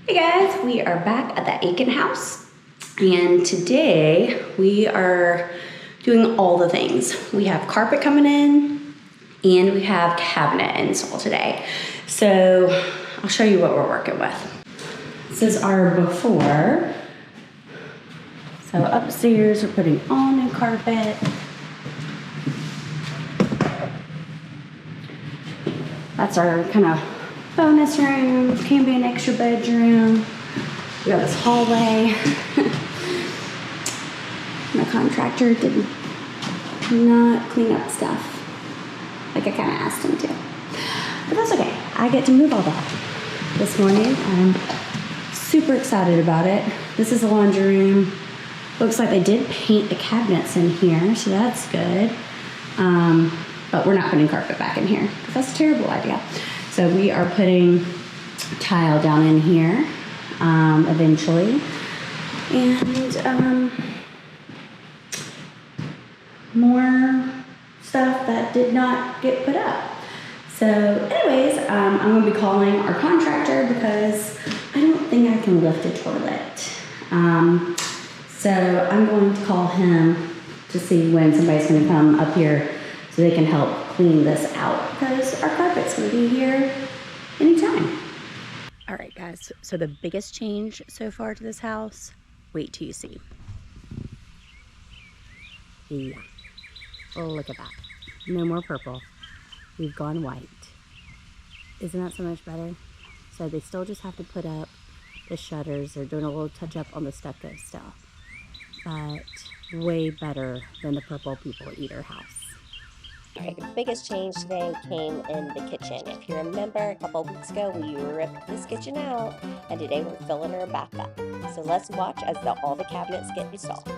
Hey guys, we are back at the Aiken house, and today we are doing all the things. We have carpet coming in and we have cabinet install today. So I'll show you what we're working with. This is our before. So upstairs we're putting all new carpet. That's our kind of bonus room, can be an extra bedroom. We got this hallway. My contractor did not clean up stuff like I kind of asked him to. But that's okay. I get to move all that this morning. I'm super excited about it. This is the laundry room. Looks like they did paint the cabinets in here, so that's good. But we're not putting carpet back in here. That's a terrible idea. So we are putting tile down in here eventually. And more stuff that did not get put up. So anyways, I'm going to be calling our contractor because I don't think I can lift a toilet. So I'm going to call him to see when somebody's going to come up here so they can help clean this out because our carpet's going to be here anytime. All right, guys, so the biggest change so far to this house, wait till you see. Yeah, oh, look at that. No more purple. We've gone white. Isn't that so much better? So they still just have to put up the shutters. They're doing a little touch up on the stucco still. But way better than the purple people eater house. All right, the biggest change today came in the kitchen. If you remember, a couple of weeks ago, we ripped this kitchen out, and today we're filling her back up. So let's watch as all the cabinets get installed.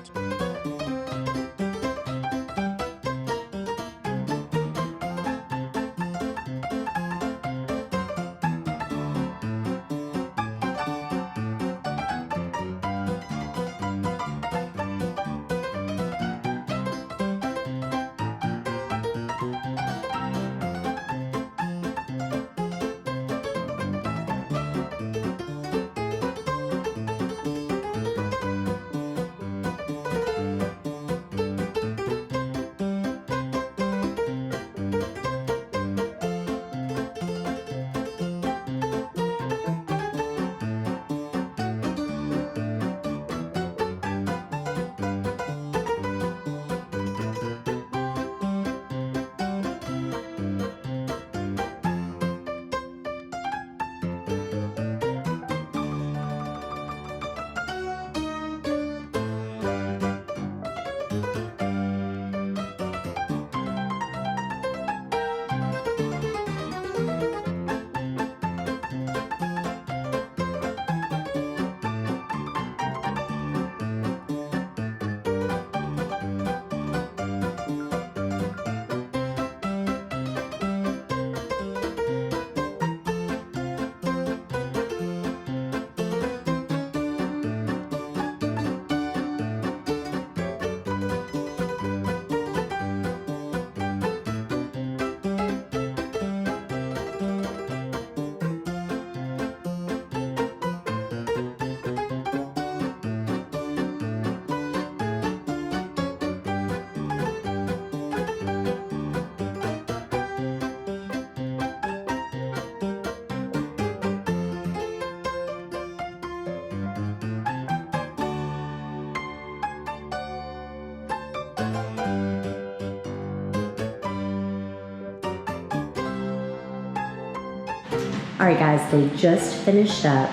All right, guys, they just finished up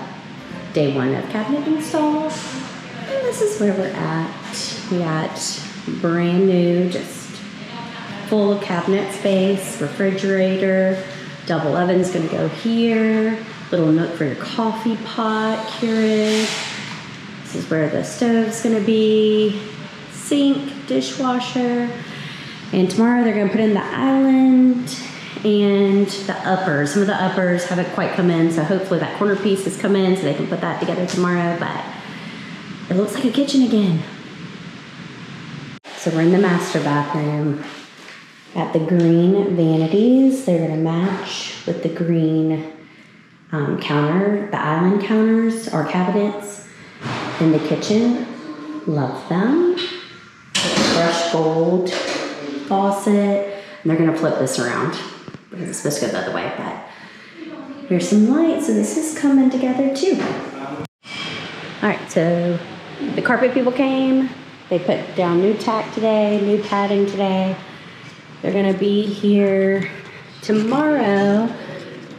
day one of cabinet install. And this is where we're at. We got brand new, just full of cabinet space, refrigerator, double oven's gonna go here, little nook for your coffee pot, Keurig. This is where the stove's gonna be, sink, dishwasher. And tomorrow they're gonna put in the island and the uppers. Some of the uppers haven't quite come in, so hopefully that corner piece has come in so they can put that together tomorrow, but it looks like a kitchen again. So we're in the master bathroom. Got the green vanities. They're gonna match with the green counter, the island counters or cabinets in the kitchen. Love them. Brushed gold faucet. And they're gonna flip this around because it's supposed to go the other way, but here's some lights. So this is coming together too. All right, so the carpet people came. They put down new tack today, new padding today. They're gonna be here tomorrow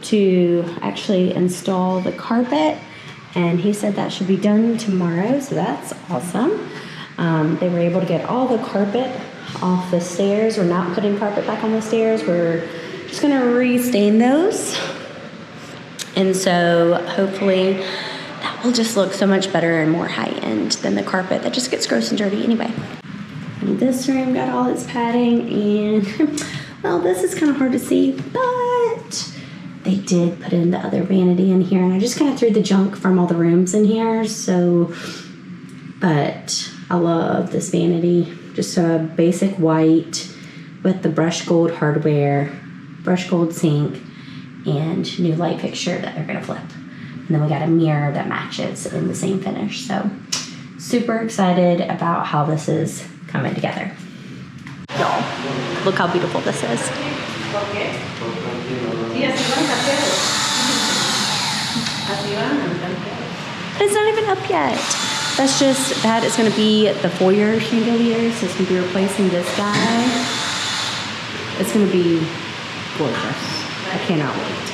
to actually install the carpet. And he said that should be done tomorrow, so that's awesome. They were able to get all the carpet off the stairs. We're not putting carpet back on the stairs. We're just gonna re-stain those. And so hopefully that will just look so much better and more high-end than the carpet that just gets gross and dirty anyway. And this room got all its padding, and well, this is kind of hard to see, but they did put in the other vanity in here, and I just kind of threw the junk from all the rooms in here. So, but I love this vanity. Just a basic white with the brushed gold hardware, brushed gold sink, and new light fixture that they're gonna flip. And then we got a mirror that matches in the same finish. So super excited about how this is coming together. Y'all, look how beautiful this is. It's not even up yet. That's just, that is gonna be the foyer chandelier. So it's gonna be replacing this guy. It's gonna be gorgeous. I cannot wait.